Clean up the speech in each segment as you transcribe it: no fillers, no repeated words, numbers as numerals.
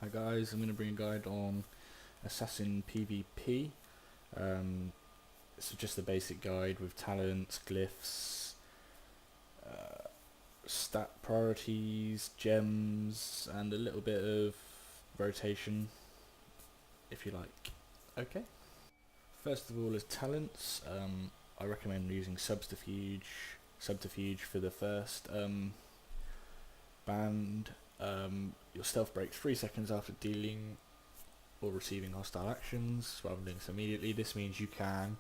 Hi guys, I'm going to bring a guide on Assassin PvP. It's just a basic guide with talents, glyphs, stat priorities, gems, and a little bit of rotation, if you like. Okay. First of all is talents. I recommend using Subterfuge for the first band. Your stealth breaks 3 seconds after dealing or receiving hostile actions rather than doing so immediately. This means you can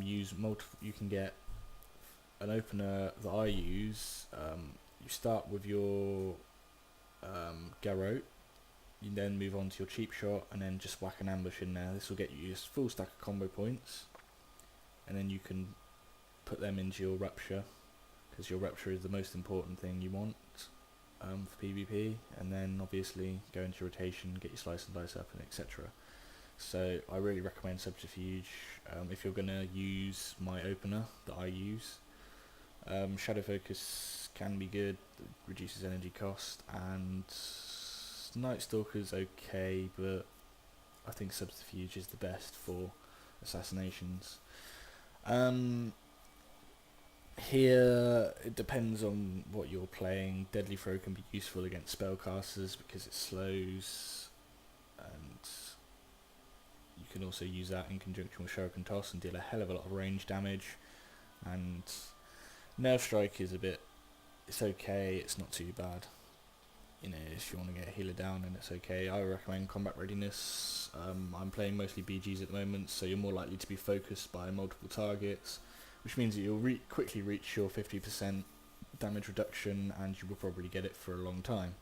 use multiple. You can get an opener that I use. You start with your Garrote, you then move on to your cheap shot, and then just whack an ambush in there. This will get you a full stack of combo points, and then you can put them into your rupture, because your rupture is the most important thing you want for PvP, and then obviously go into rotation, get your slice and dice up, and etc. So I really recommend Subterfuge if you're gonna use my opener that I use. Shadow Focus can be good, it reduces energy cost, and Night Stalker's okay, but I think Subterfuge is the best for assassinations. Here it depends on what you're playing. Deadly Throw can be useful against spellcasters because it slows, and you can also use that in conjunction with Shuriken Toss and deal a hell of a lot of range damage. And Nerve Strike is it's okay, it's not too bad. You know, if you want to get a healer down, then it's okay. I recommend Combat Readiness. I'm playing mostly BGs at the moment, so you're more likely to be focused by multiple targets, which means that you'll quickly reach your 50% damage reduction, and you will probably get it for a long time.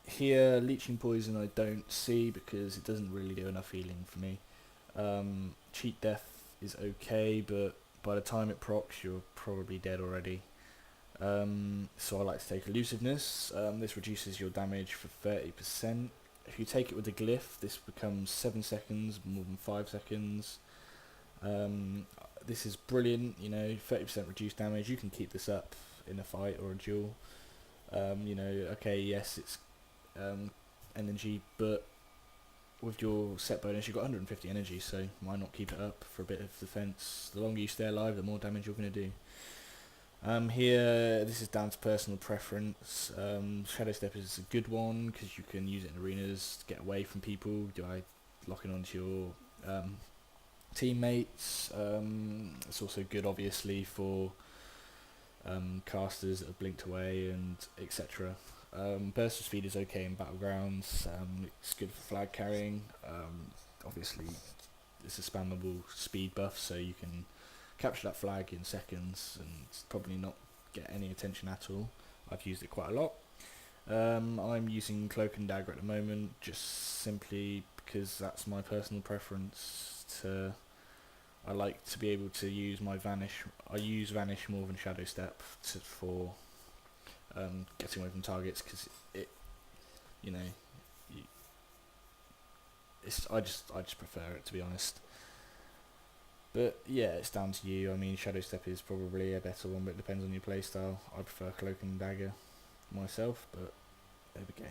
Here, Leeching Poison I don't see because it doesn't really do enough healing for me. Cheat Death is okay, but by the time it procs, you're probably dead already. So I like to take Elusiveness. This reduces your damage for 30%. If you take it with a glyph, this becomes 7 seconds, more than 5 seconds. This is brilliant, you know, 30% reduced damage. You can keep this up in a fight or a duel. You know, okay, yes, it's energy, but with your set bonus, you've got 150 energy, so why not keep it up for a bit of defense? The longer you stay alive, the more damage you're going to do. Here, this is down to personal preference. Shadow Step is a good one because you can use it in arenas to get away from people by locking onto your teammates. It's also good, obviously, for casters that have blinked away and etc. Burst of Speed is okay in Battlegrounds. It's good for flag carrying. Obviously, it's a spammable speed buff, so you can capture that flag in seconds and probably not get any attention at all. I've used it quite a lot. I'm using Cloak and Dagger at the moment, just simply because that's my personal preference. I like to be able to use my Vanish. I use Vanish more than Shadow Step for getting away from targets, because it, you know, I just prefer it, to be honest. But yeah, it's down to you. I mean, Shadow Step is probably a better one, but it depends on your playstyle. I prefer Cloak and Dagger myself, but there we go.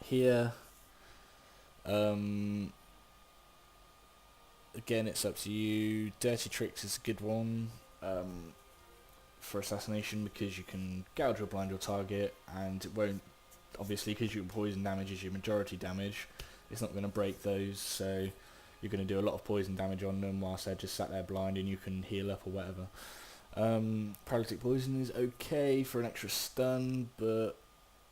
Here, again, it's up to you. Dirty Tricks is a good one for Assassination because you can gouge or blind your target, and it won't, obviously, because your poison damage is your majority damage, it's not going to break those, so you're going to do a lot of poison damage on them whilst they're just sat there blind, and you can heal up or whatever. Paralytic Poison is okay for an extra stun, but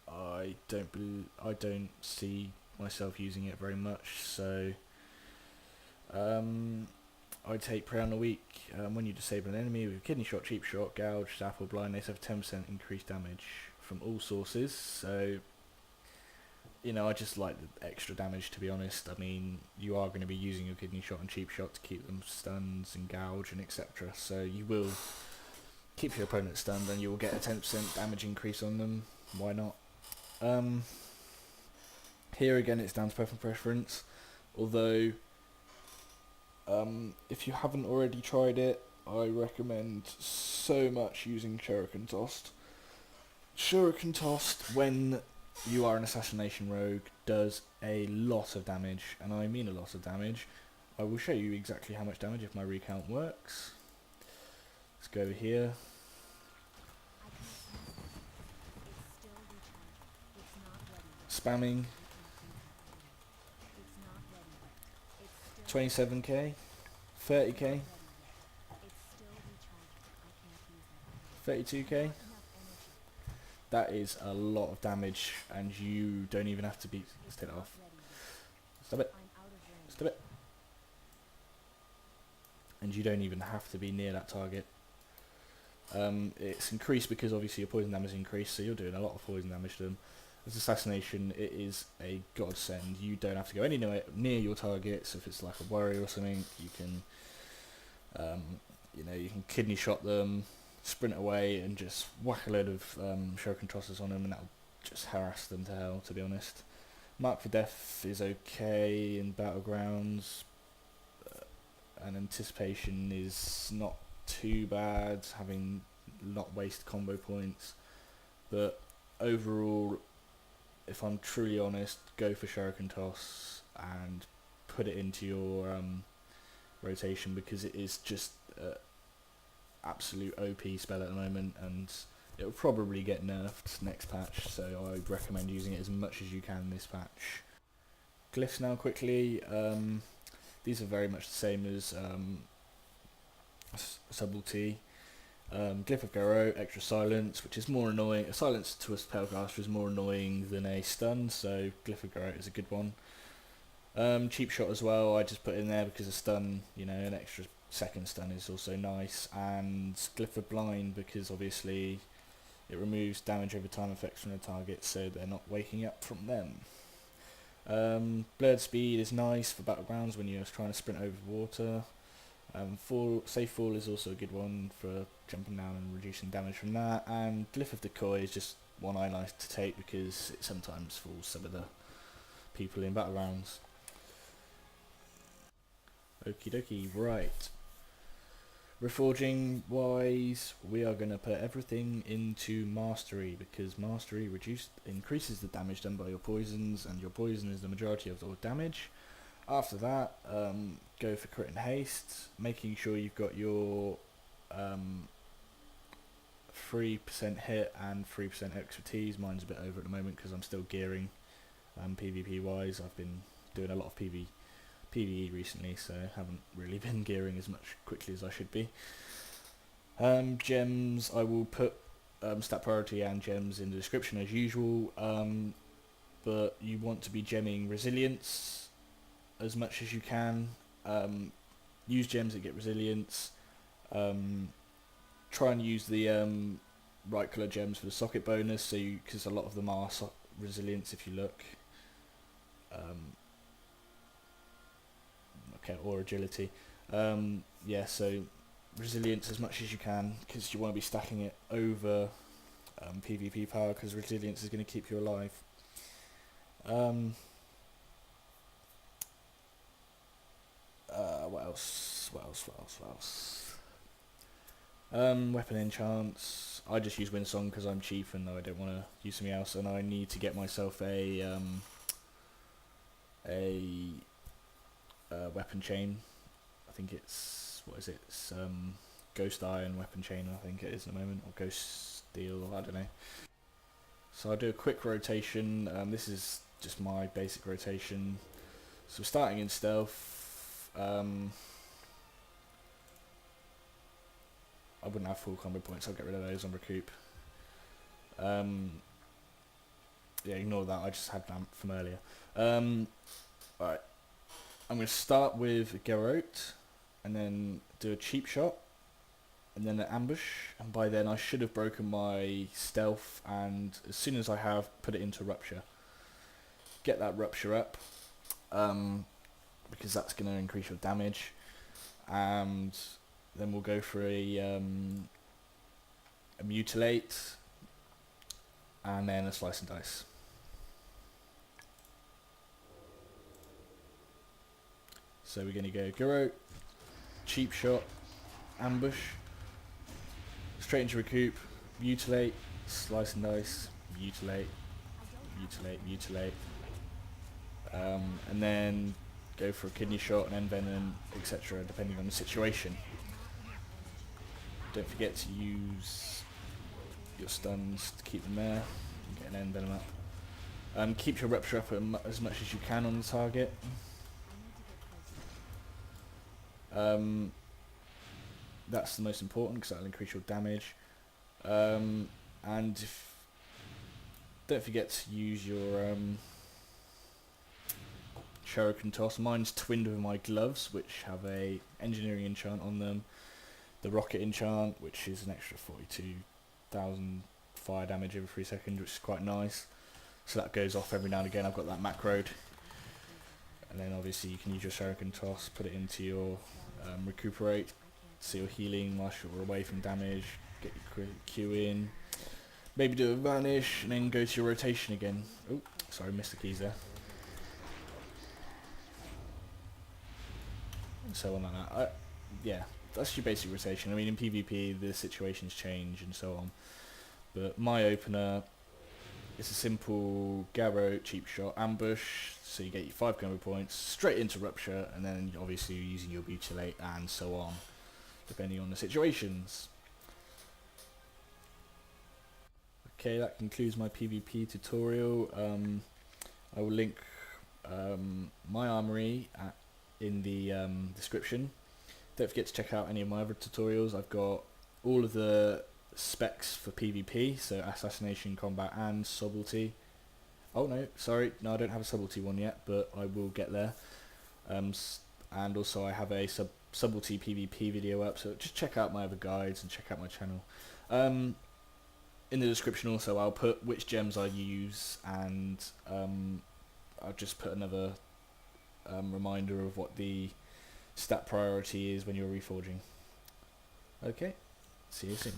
I don't see myself using it very much, so I take Prey on the Weak. When you disable an enemy with Kidney Shot, Cheap Shot, Gouge, Zap or Blindness, have 10% increased damage from all sources, so you know, I just like the extra damage, to be honest. I mean, you are going to be using your Kidney Shot and Cheap Shot to keep them stuns and gouge and etc. So you will keep your opponent stunned and you will get a 10% damage increase on them. Why not? Here again, it's down to personal preference. Although, if you haven't already tried it, I recommend so much using Shuriken Toss. Shuriken Tossed, when you are an Assassination rogue, does a lot of damage, and I mean a lot of damage. I will show you exactly how much damage if my recount works. Let's go over here. Spamming. 27k, 30k, 32k. That is a lot of damage, and you don't even have to be. Let's take it off. Stop it. Stop it. And you don't even have to be near that target. It's increased because obviously your poison damage is increased, so you're doing a lot of poison damage to them. As Assassination, it is a godsend. You don't have to go anywhere near your targets. If it's like a warrior or something, you can, you can kidney shot them, sprint away, and just whack a load of shuriken tosses on them, and that'll just harass them to hell. To be honest, Mark for Death is okay in battlegrounds, and Anticipation is not too bad, having not waste combo points, but overall, if I'm truly honest, go for Shuriken Toss and put it into your rotation, because it is just absolute OP spell at the moment, and it will probably get nerfed next patch, so I would recommend using it as much as you can this patch. Glyphs now quickly. These are very much the same as subtlety. Glyph of Garrote, extra silence, which is more annoying. A silence to a spellcaster is more annoying than a stun, so Glyph of Garrote is a good one. Cheap shot as well, I just put in there because a stun, an extra second stun is also nice. And Glyph of Blind, because obviously it removes damage over time effects from the target, so they're not waking up from them. Blurred Speed is nice for battlegrounds when you're trying to sprint over water. Safe Fall is also a good one for jumping down and reducing damage from that, and Glyph of Decoy is just one I like to take because it sometimes fools some of the people in battlegrounds. Okie dokie, right. Reforging wise, we are going to put everything into Mastery, because Mastery increases the damage done by your poisons, and your poison is the majority of the damage. After that, go for crit and haste, making sure you've got your 3% hit and 3% expertise. Mine's a bit over at the moment because I'm still gearing PvP wise. I've been doing a lot of PvE recently, so I haven't really been gearing as much quickly as I should be. Gems, I will put stat priority and gems in the description as usual, but you want to be gemming resilience as much as you can. Use gems that get resilience. Try and use the right colour gems for the socket bonus, because a lot of them are resilience if you look. Or agility. So resilience as much as you can, because you want to be stacking it over PvP power, because resilience is going to keep you alive. What else? Weapon enchants. I just use Windsong because I'm cheap and I don't want to use something else, and I need to get myself a weapon chain. I think it's It's Ghost Iron weapon chain. I think it is at the moment, or Ghost Steel. I don't know. So I'll do a quick rotation. This is just my basic rotation. So starting in stealth. I wouldn't have full combo points, I'll get rid of those on recoup. Ignore that, I just had that from earlier. Alright, I'm going to start with Garrote, and then do a cheap shot, and then an ambush, and by then I should have broken my stealth, and as soon as I have, put it into Rupture. Get that Rupture up, because that's going to increase your damage, and then we'll go for a Mutilate, and then a Slice and Dice. So we're going to go Garrote, Cheap Shot, Ambush, straight into Recoup, Mutilate, slice and dice, mutilate, mutilate, mutilate, and then go for a kidney shot and end venom, etc. depending on the situation. Don't forget to use your stuns to keep them there. You get an end venom up. Keep your rupture up as much as you can on the target. That's the most important because that'll increase your damage. And don't forget to use your Shuriken Toss. Mine's twinned with my gloves, which have a engineering enchant on them. The rocket enchant, which is an extra 42,000 fire damage every 3 seconds, which is quite nice. So that goes off every now and again. I've got that macroed. And then obviously you can use your Shuriken Toss, put it into your recuperate, so you're healing whilst you're away from damage, get your Q in, maybe do a vanish, and then go to your rotation again. Oh, sorry, missed the keys there. And so on like that. Yeah, that's your basic rotation. I mean, in PvP the situations change and so on, but my opener is a simple Garrote, cheap shot, ambush, so you get your 5 combo points, straight into rupture, and then obviously you're using your mutilate and so on, depending on the situations. Okay, that concludes my PvP tutorial. I will link my armory in the description. Don't forget to check out any of my other tutorials. I've got all of the specs for PvP, so Assassination, Combat and Subtlety. Oh no, sorry, no, I don't have a Subtlety one yet, but I will get there. And also I have a Subtlety PvP video up, so just check out my other guides and check out my channel. In the description also I'll put which gems I use, and I'll just put another reminder of what the stat priority is when you're reforging. Okay, see you soon.